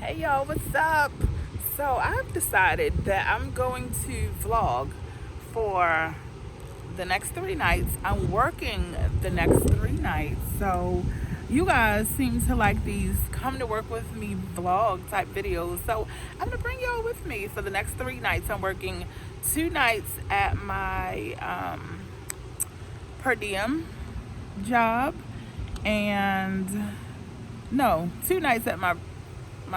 Hey y'all, what's up? So I've decided that I'm going to vlog for the next 3 nights. I'm working the next 3 nights. So you guys seem to like these come to work with me vlog type videos. So I'm gonna bring y'all with me for the next 3 nights. I'm working 2 nights at my per diem job and no, 2 nights at my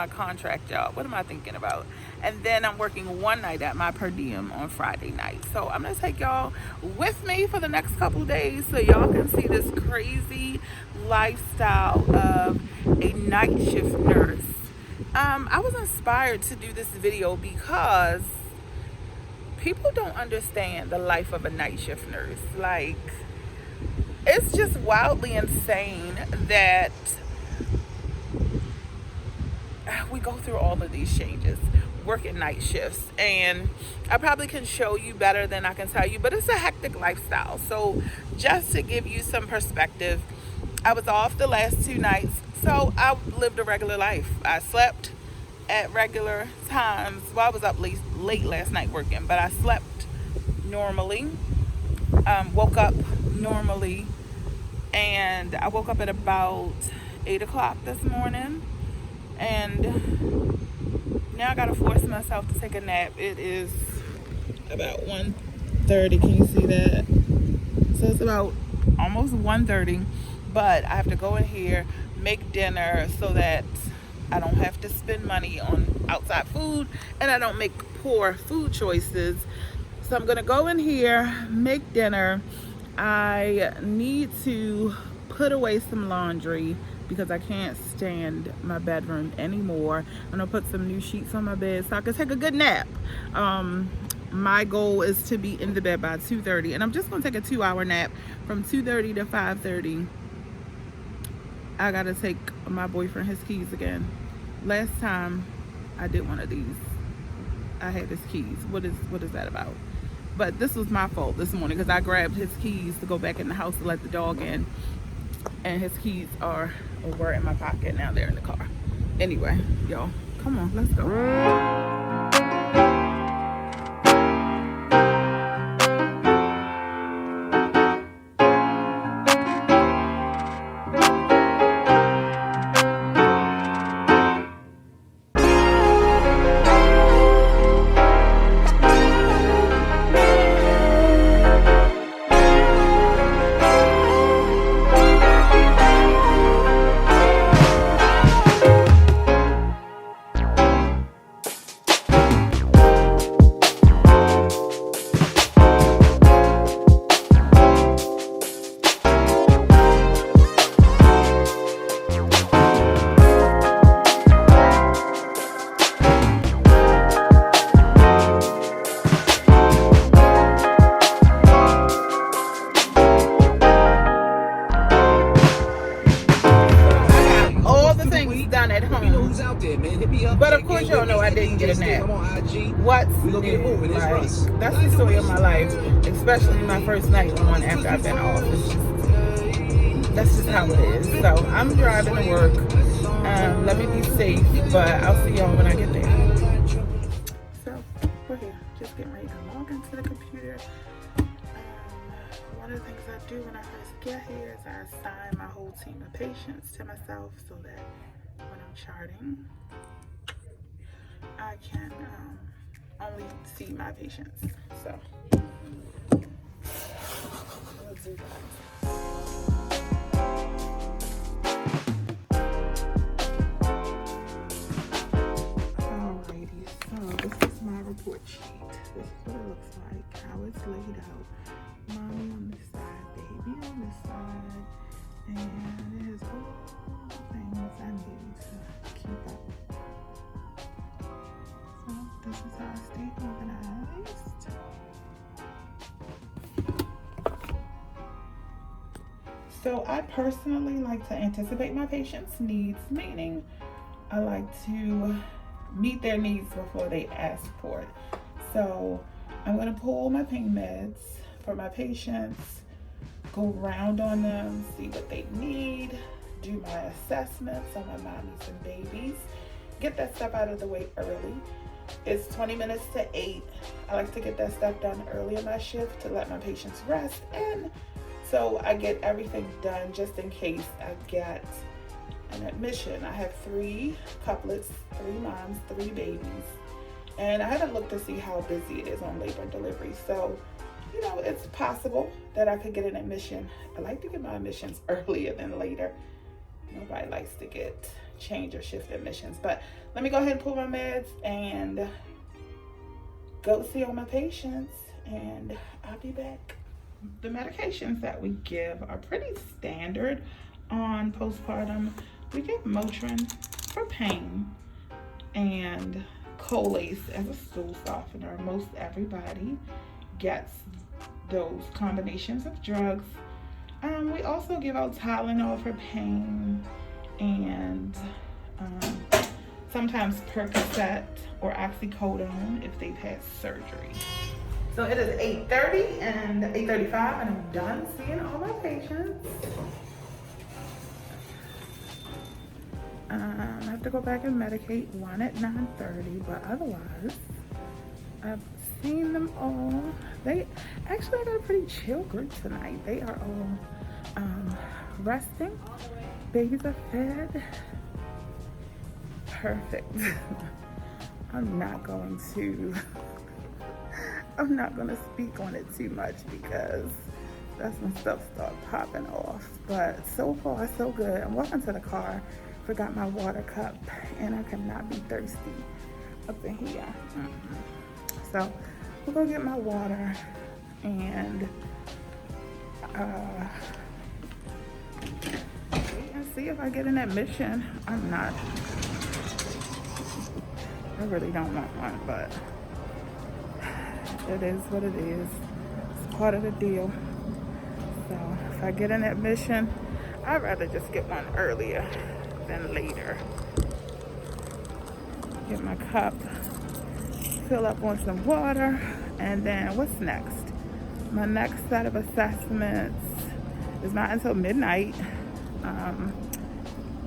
contract job. What am I thinking about? And then I'm working 1 night at my per diem on Friday night. So I'm gonna take y'all with me for the next couple days so y'all can see this crazy lifestyle of a night shift nurse. I was inspired to do this video because people don't understand the life of a night shift nurse. Like, it's just wildly insane that we go through all of these changes working night shifts, and I probably can show you better than I can tell you, but it's a hectic lifestyle. So just to give you some perspective, I was off the last 2 nights, so I lived a regular life. I slept at regular times. Well, I was up late last night working, but I slept normally, woke up normally, and I woke up at about 8 o'clock this morning. And now I gotta force myself to take a nap. It is about 1:30. Can you see that? So it's about almost 1:30, but I have to go in here, make dinner so that I don't have to spend money on outside food and I don't make poor food choices. So I'm gonna go in here, make dinner. I need to put away some laundry because I can't stand my bedroom anymore. I'm gonna put some new sheets on my bed so I can take a good nap. My goal is to be in the bed by 2:30, and I'm just gonna take a 2-hour nap from 2:30 to 5:30. I gotta take my boyfriend his keys again. Last time I did one of these, I had his keys. What is that about? But this was my fault this morning because I grabbed his keys to go back in the house to let the dog in, and his keys were in my pocket. Now they're in the car. Anyway, y'all, come on, let's go. But of course, y'all know I didn't get a nap. What's new? Like, that's the story of my life, especially my first night on after I've been off. That's just how it is. So I'm driving to work. Let me be safe, but I'll see y'all when I get there. So we're here, just getting ready to log into the computer. One of the things I do when I first get here is I assign my whole team of patients to myself so that when I'm charting, I can only see my patients. So let's do that. Alrighty, so this is my report sheet. This is what it looks like, how it's laid out. Mommy on this side, baby on this side, and it has all the things I need to keep up. So this is how I stay organized. So I personally like to anticipate my patients' needs, meaning I like to meet their needs before they ask for it. So I'm gonna pull my pain meds for my patients, go around on them, see what they need, do my assessments on my mommies and babies, get that stuff out of the way early. It's 20 minutes to 8. I like to get that stuff done early in my shift to let my patients rest, and so I get everything done just in case I get an admission. I have 3 couplets, 3 moms, 3 babies, and I haven't looked to see how busy it is on labor and delivery. So, you know, it's possible that I could get an admission. I like to get my admissions earlier than later. Nobody likes to get change or shift admissions. But let me go ahead and pull my meds and go see all my patients, and I'll be back. The medications that we give are pretty standard on postpartum. We give Motrin for pain and Colace as a stool softener. Most everybody gets those combinations of drugs. We also give out Tylenol for pain, and sometimes Percocet or oxycodone if they've had surgery. So it is 8:30 and 8:35, and I'm done seeing all my patients. I have to go back and medicate one at 9:30, but otherwise, I've seen them all. I got a pretty chill group tonight. They are all resting. Babies are fed. Perfect. I'm not going to speak on it too much because that's when stuff starts popping off. But so far, so good. I'm walking to the car, forgot my water cup, and I cannot be thirsty up in here. So we'll go get my water and wait and see if I get an admission. I really don't want one, but it is what it is. It's part of the deal. So if I get an admission, I'd rather just get one earlier than later. Get my cup, fill up on some water, and then what's next? My next set of assessments is not until midnight.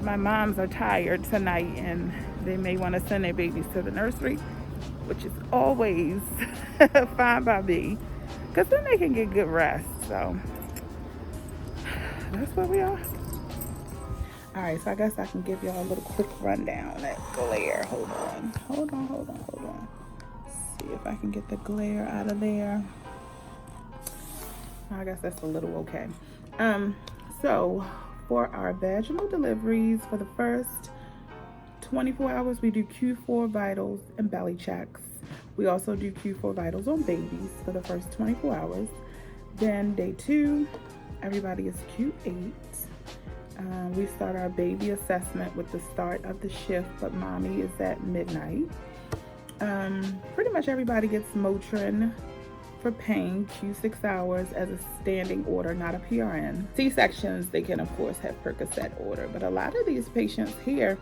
My moms are tired tonight, and they may want to send their babies to the nursery, which is always fine by me, because then they can get good rest. So that's where we are. All right, so I guess I can give y'all a little quick rundown at glare. Hold on. See if I can get the glare out of there. I guess that's a little okay. So for our vaginal deliveries, for the first 24 hours, we do Q4 vitals and belly checks. We also do Q4 vitals on babies for the first 24 hours. Then day 2, everybody is Q8. We start our baby assessment with the start of the shift, but mommy is at midnight. Pretty much everybody gets Motrin for pain, Q6 hours as a standing order, not a PRN. C-sections, they can of course have Percocet order, but a lot of these patients here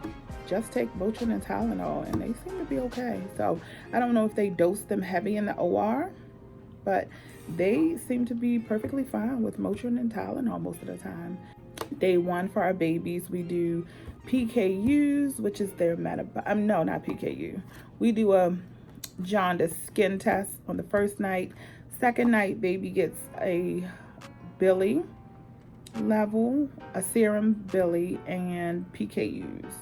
just take Motrin and Tylenol, and they seem to be okay. So I don't know if they dose them heavy in the OR, but they seem to be perfectly fine with Motrin and Tylenol most of the time. Day 1 for our babies, we do PKUs, which is their no, not PKU. We do a jaundice skin test on the first night. Second night, baby gets a Billy level, a serum Billy, and PKUs.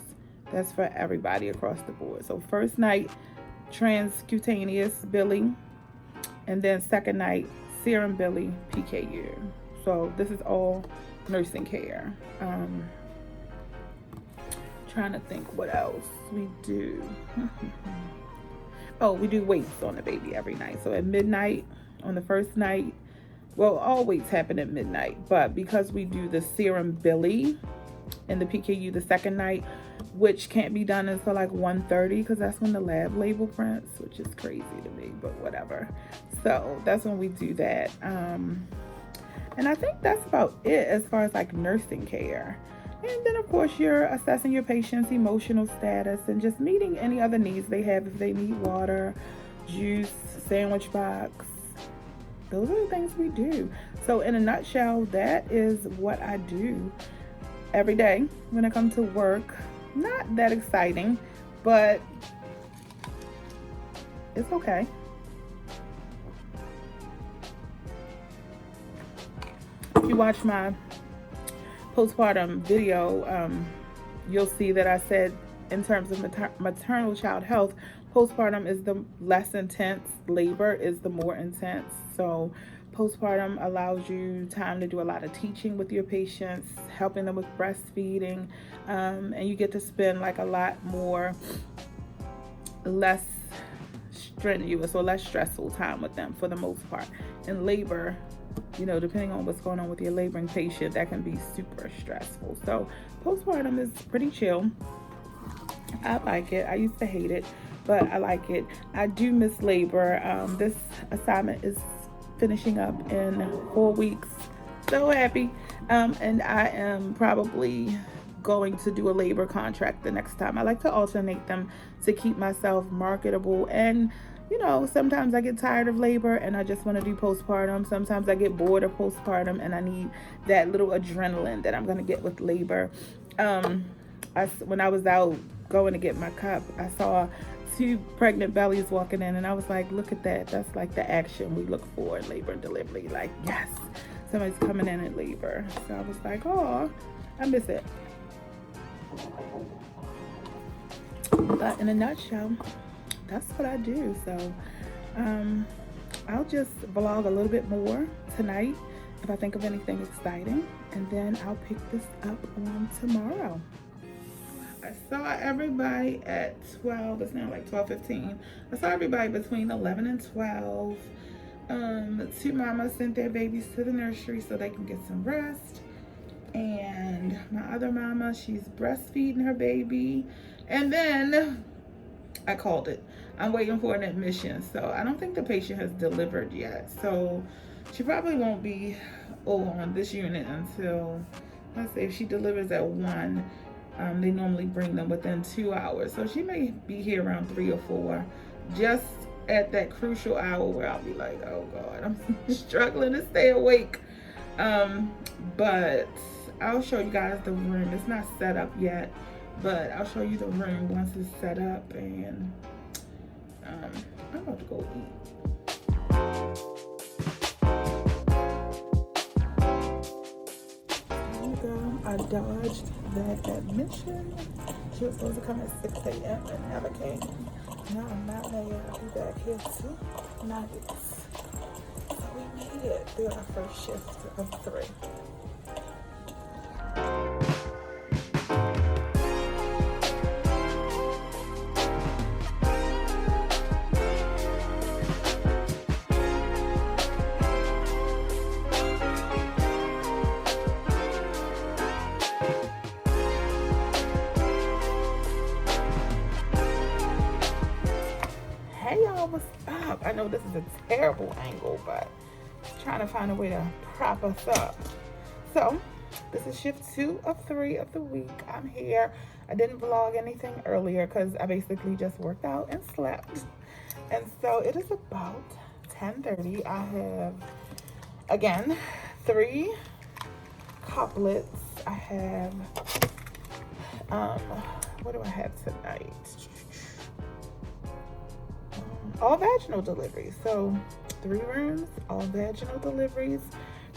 That's for everybody across the board. So first night, transcutaneous Billy, and then second night, serum Billy, PKU. So this is all nursing care. Trying to think what else we do. Oh, we do weights on the baby every night. So at midnight on the first night, well, all weights happen at midnight, but because we do the serum Billy and the PKU the second night, which can't be done until like 1:30 because that's when the lab label prints, which is crazy to me, but whatever. So that's when we do that. And I think that's about it as far as like nursing care. And then of course you're assessing your patient's emotional status and just meeting any other needs they have. If they need water, juice, sandwich box, those are the things we do. So in a nutshell, that is what I do every day when I come to work. Not that exciting, but it's okay. If you watch my postpartum video, you'll see that I said in terms of maternal child health, postpartum is the less intense, labor is the more intense. So postpartum allows you time to do a lot of teaching with your patients, helping them with breastfeeding, and you get to spend like a lot more less strenuous or less stressful time with them for the most part. In labor, you know, depending on what's going on with your laboring patient, that can be super stressful. So postpartum is pretty chill. I like it. I used to hate it, but I like it. I do miss labor. This assignment is finishing up in 4 weeks. So happy. And I am probably going to do a labor contract the next time. I like to alternate them to keep myself marketable. And you know, sometimes I get tired of labor and I just want to do postpartum. Sometimes I get bored of postpartum and I need that little adrenaline that I'm going to get with labor. When I was out going to get my cup, I saw 2 pregnant bellies walking in and I was like, look at that. That's like the action we look for in labor and delivery. Like, yes, somebody's coming in labor. So I was like, oh, I miss it. But in a nutshell, that's what I do. So I'll just vlog a little bit more tonight if I think of anything exciting, and then I'll pick this up on tomorrow. I saw everybody at 12. It's now like 12:15. I saw everybody between 11 and 12. 2 mamas sent their babies to the nursery so they can get some rest, and my other mama, she's breastfeeding her baby, and then I called it. I'm waiting for an admission, so I don't think the patient has delivered yet. So she probably won't be on this unit until, let's say, if she delivers at 1, they normally bring them within 2 hours. So she may be here around 3 or 4, just at that crucial hour where I'll be like, oh God, I'm struggling to stay awake. But I'll show you guys the room. It's not set up yet, but I'll show you the room once it's set up, and I'm about to go eat. There you go. I dodged that admission. She was supposed to come at 6 a.m. and never came. Now I'm not mad. I'll be back here too. Nuggets. So we made it through our first shift of 3. Hey y'all, what's up? I know this is a terrible angle, but I'm trying to find a way to prop us up. So this is shift 2 of 3 of the week. I'm here. I didn't vlog anything earlier because I basically just worked out and slept. And so it is about 10:30. I have, again, 3 couplets. I have, what do I have tonight? All vaginal deliveries. So 3 rooms, all vaginal deliveries.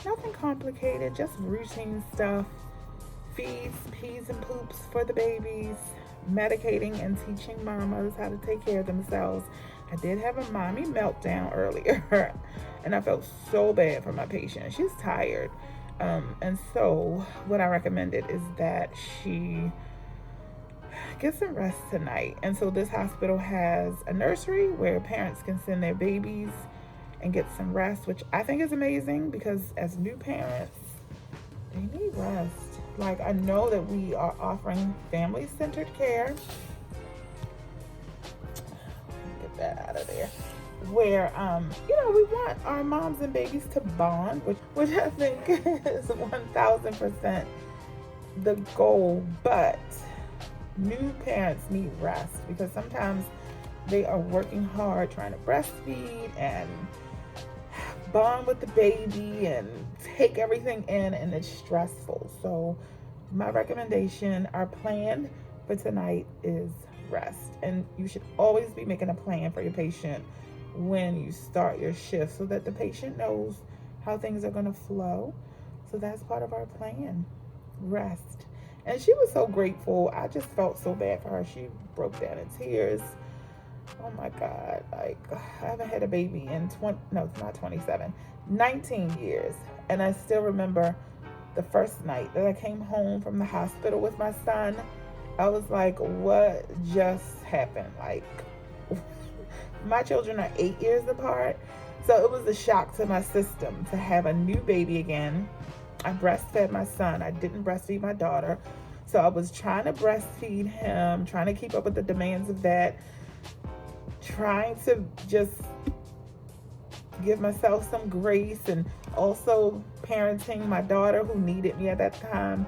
Nothing complicated, just routine stuff. Feeds, pees, and poops for the babies. Medicating and teaching mamas how to take care of themselves. I did have a mommy meltdown earlier and I felt so bad for my patient. She's tired. And so what I recommended is that she get some rest tonight. And so this hospital has a nursery where parents can send their babies and get some rest, which I think is amazing because as new parents, they need rest. Like, I know that we are offering family-centered care. Get that out of there. Where, you know, we want our moms and babies to bond, which I think is 1000% the goal. But new parents need rest because sometimes they are working hard trying to breastfeed and bond with the baby and take everything in, and it's stressful. So my recommendation, our plan for tonight is rest. And you should always be making a plan for your patient when you start your shift so that the patient knows how things are going to flow. So that's part of our plan, rest. And she was so grateful. I just felt so bad for her. She broke down in tears. Oh my God. Like, I haven't had a baby in 20, no, it's not 27, 19 years. And I still remember the first night that I came home from the hospital with my son. I was like, what just happened? Like, my children are 8 years apart. So it was a shock to my system to have a new baby again. I breastfed my son. I didn't breastfeed my daughter. So I was trying to breastfeed him, trying to keep up with the demands of that, trying to just give myself some grace, and also parenting my daughter who needed me at that time.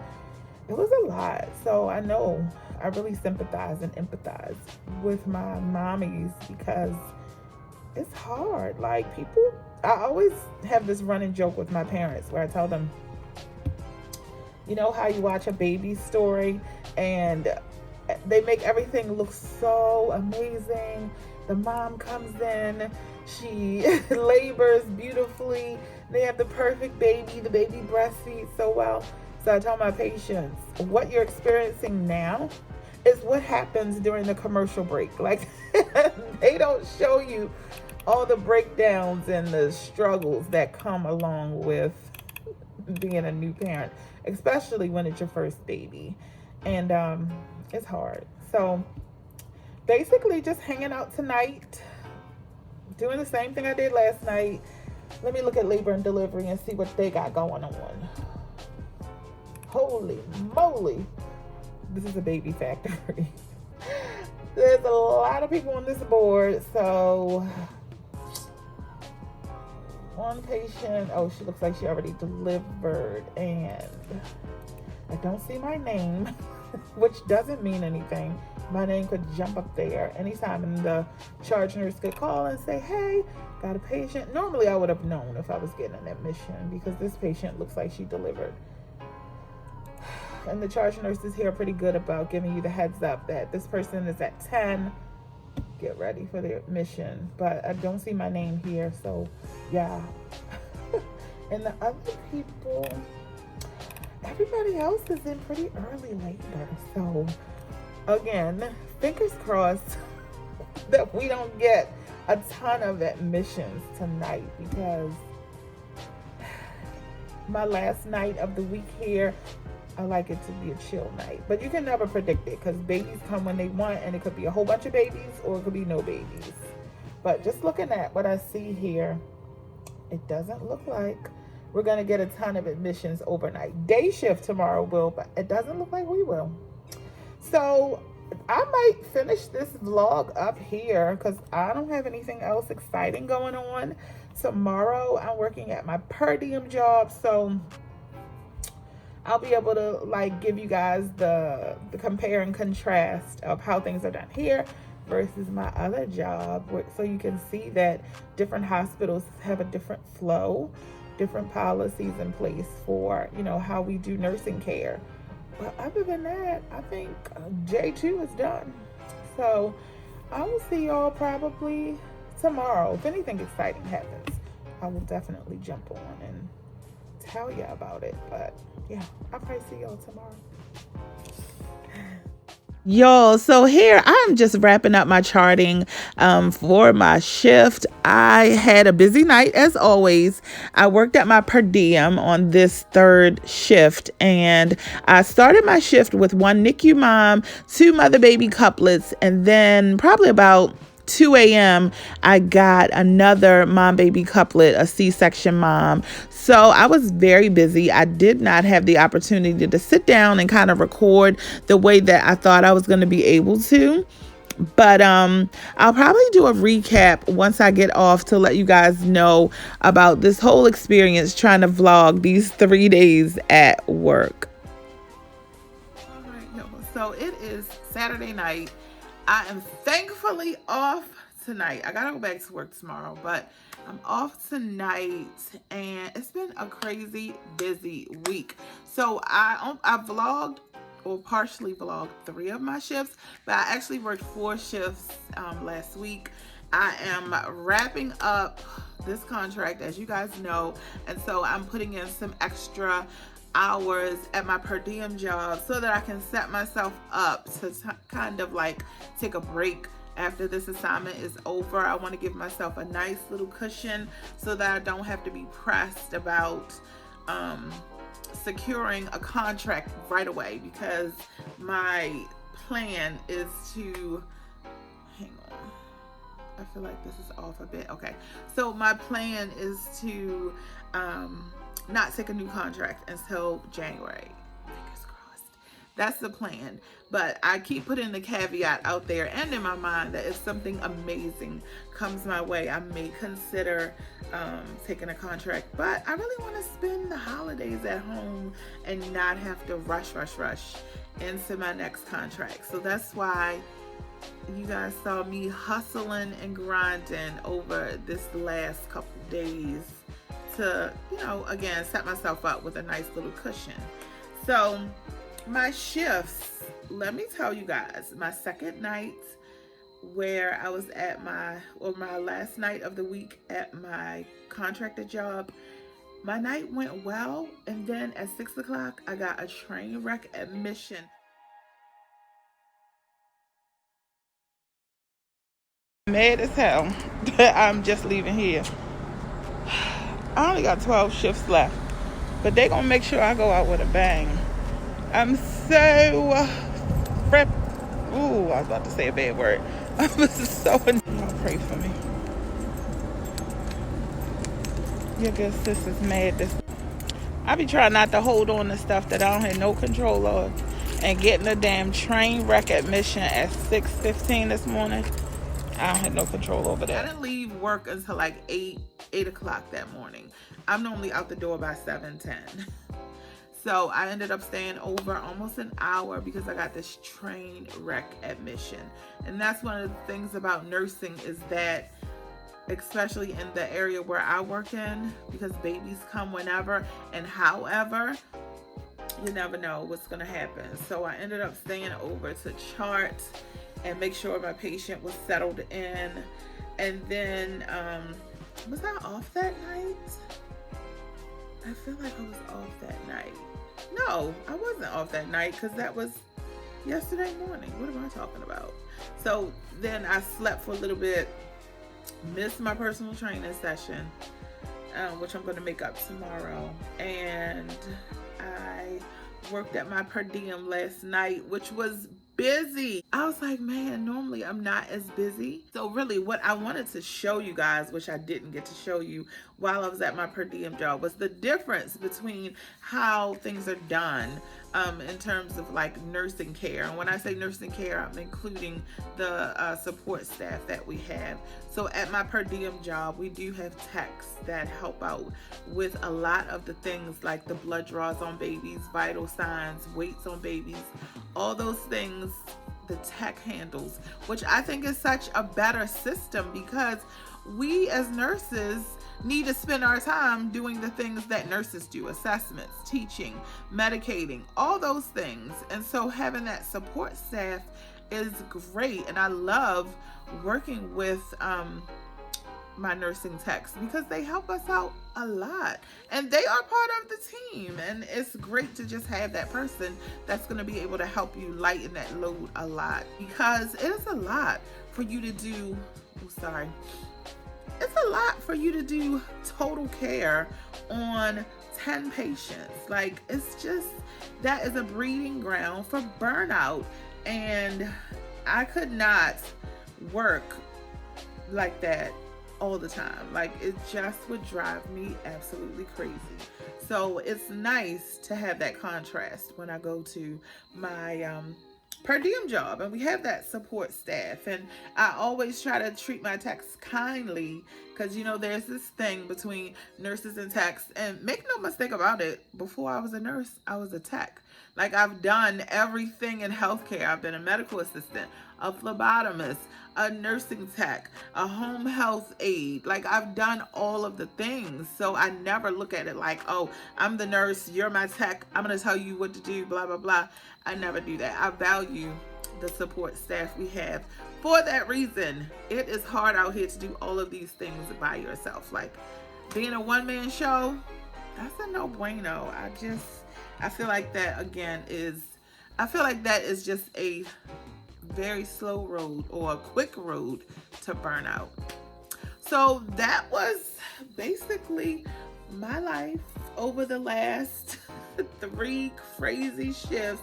It was a lot. So I know I really sympathize and empathize with my mommies because it's hard. Like, people, I always have this running joke with my parents where I tell them, you know how you watch a baby story and they make everything look so amazing. The mom comes in, she labors beautifully, they have the perfect baby, the baby breastfeeds so well. So I tell my patients, what you're experiencing now is what happens during the commercial break. Like, they don't show you all the breakdowns and the struggles that come along with being a new parent, especially when it's your first baby. And it's hard. So basically just hanging out tonight, doing the same thing I did last night. Let me look at labor and delivery and see what they got going on. Holy moly, this is a baby factory. There's a lot of people on this board. So one patient, oh, she looks like she already delivered, and I don't see my name, which doesn't mean anything. My name could jump up there anytime, and the charge nurse could call and say, hey, got a patient. Normally I would have known if I was getting an admission because this patient looks like she delivered. And the charge nurses here are pretty good about giving you the heads up that this person is at 10. Get ready for the admission. But I don't see my name here, so yeah. And the other people, everybody else is in pretty early labor. So again, fingers crossed that we don't get a ton of admissions tonight, because my last night of the week here, I like it to be a chill night. But you can never predict it because babies come when they want, and it could be a whole bunch of babies or it could be no babies. But just looking at what I see here, it doesn't look like we're going to get a ton of admissions overnight. Day shift tomorrow will, but it doesn't look like we will. So I might finish this vlog up here because I don't have anything else exciting going on. Tomorrow I'm working at my per diem job, so I'll be able to like give you guys the compare and contrast of how things are done here versus my other job, so you can see that different hospitals have a different flow, different policies in place for, you know, how we do nursing care. But other than that, I think J2 is done. So I will see y'all probably tomorrow. If anything exciting happens, I will definitely jump on and tell you about it. But yeah, I'll probably see y'all tomorrow. Y'all, so here I'm just wrapping up my charting for my shift. I had a busy night as always. I worked at my per diem on this third shift, and I started my shift with one NICU mom, 2 mother baby couplets, and then probably about 2 a.m. I got another mom baby couplet, a C-section mom. So I was very busy. I did not have the opportunity to sit down and kind of record the way that I thought I was going to be able to. But I'll probably do a recap once I get off to let you guys know about this whole experience trying to vlog these 3 days at work. All right, y'all. So it is Saturday night. I am thankfully off tonight. I gotta go back to work tomorrow, but I'm off tonight, and it's been a crazy busy week. So I vlogged or partially vlogged 3 of my shifts, but I actually worked 4 shifts last week. I am wrapping up this contract, as you guys know, and so I'm putting in some extra hours at my per diem job so that I can set myself up to kind of like take a break after this assignment is over. I want to give myself a nice little cushion so that I don't have to be pressed about securing a contract right away, because my plan is to, hang on, I feel like this is off a bit. Okay, so my plan is to not take a new contract until January. Fingers crossed. That's the plan. But I keep putting the caveat out there and in my mind that if something amazing comes my way, I may consider taking a contract. But I really want to spend the holidays at home and not have to rush into my next contract. So that's why you guys saw me hustling and grinding over this last couple days to, you know, again, set myself up with a nice little cushion. So my shifts, let me tell you guys, my second night where I was at my last night of the week at my contracted job, my night went well, and then at 6 o'clock I got a train wreck admission. Mad as hell that I'm just leaving here. I only got 12 shifts left, but they gonna make sure I go out with a bang. I'm so ooh, I was about to say a bad word. I'm so y'all pray for me. Your good sister's mad. I be trying not to hold on to stuff that I don't have no control of, and getting a damn train wreck admission at 6:15 this morning. I don't have no control over that. I didn't leave work until like 8 o'clock that morning. I'm normally out the door by 7:10. So I ended up staying over almost an hour because I got this train wreck admission. And that's one of the things about nursing, is that, especially in the area where I work in, because babies come whenever and however, you never know what's going to happen. So I ended up staying over to chart and make sure my patient was settled in. And then, was I off that night? I feel like I was off that night. No, I wasn't off that night, because that was yesterday morning. What am I talking about? So then I slept for a little bit, missed my personal training session, which I'm going to make up tomorrow. And I worked at my per diem last night, which was busy. I was like, man, normally I'm not as busy. So really what I wanted to show you guys, which I didn't get to show you while I was at my per diem job, was the difference between how things are done in terms of like nursing care. And when I say nursing care, I'm including the support staff that we have. So at my per diem job, we do have techs that help out with a lot of the things like the blood draws on babies, vital signs, weights on babies, all those things the tech handles, which I think is such a better system, because we as nurses need to spend our time doing the things that nurses do: assessments, teaching, medicating, all those things. And so having that support staff is great. And I love working with my nursing techs, because they help us out a lot and they are part of the team, and it's great to just have that person that's going to be able to help you lighten that load a lot, because it is a lot for you to do. It's a lot for you to do total care on 10 patients. Like, it's just, that is a breeding ground for burnout, and I could not work like that all the time. Like, it just would drive me absolutely crazy. So it's nice to have that contrast when I go to my per diem job and we have that support staff. And I always try to treat my techs kindly, because you know there's this thing between nurses and techs, and make no mistake about it, before I was a nurse I was a tech. Like, I've done everything in healthcare. I've been a medical assistant, a phlebotomist, a nursing tech, a home health aide. Like, I've done all of the things. So I never look at it like, oh, I'm the nurse, you're my tech, I'm going to tell you what to do, blah, blah, blah. I never do that. I value the support staff we have for that reason. It is hard out here to do all of these things by yourself. Like, being a one-man show, that's a no-bueno. I feel like that, again, I feel like that is just a very slow road or a quick road to burnout. So that was basically my life over the last 3 crazy shifts.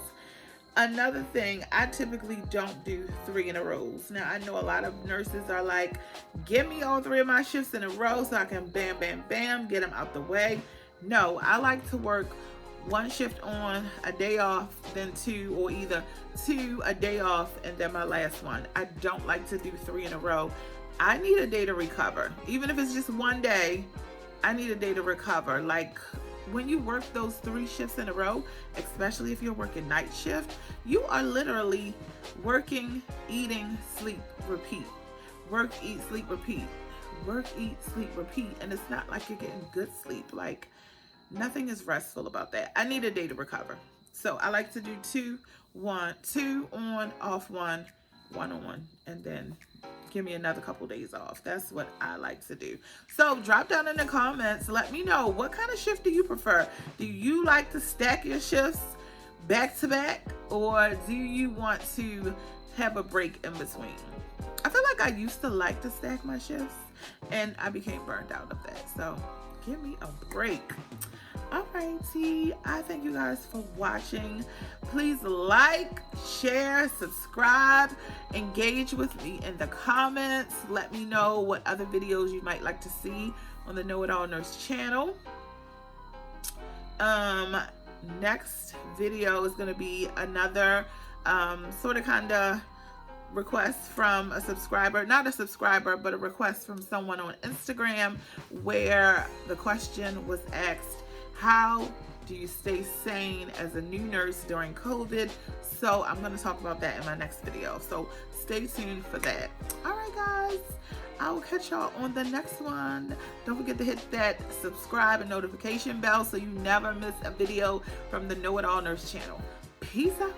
Another thing, I typically don't do 3 in a row. Now, I know a lot of nurses are like, give me all 3 of my shifts in a row so I can bam, bam, bam, get them out the way. No, I like to work 1 shift on, a day off, then 2, or either 2, a day off, and then my last one. I don't like to do 3 in a row. I need a day to recover. Even if it's just 1 day, I need a day to recover. Like, when you work those 3 shifts in a row, especially if you're working night shift, you are literally working, eating, sleep, repeat. Work, eat, sleep, repeat. Work, eat, sleep, repeat. And it's not like you're getting good sleep. Like, nothing is restful about that. I need a day to recover. So I like to do 2, 1, 2 on, off 1, 1 on 1, and then give me another couple days off. That's what I like to do. So drop down in the comments. Let me know, what kind of shift do you prefer? Do you like to stack your shifts back to back, or do you want to have a break in between? I feel like I used to like to stack my shifts, and I became burned out of that. So give me a break. Alrighty, I thank you guys for watching. Please like, share, subscribe, engage with me in the comments. Let me know what other videos you might like to see on the Know It All Nurse channel. Next video is going to be another sort of kind of request from a subscriber, not a subscriber, but a request from someone on Instagram, where the question was asked, how do you stay sane as a new nurse during COVID? So I'm going to talk about that in my next video. So stay tuned for that. All right, guys. I will catch y'all on the next one. Don't forget to hit that subscribe and notification bell so you never miss a video from the Know It All Nurse channel. Peace out.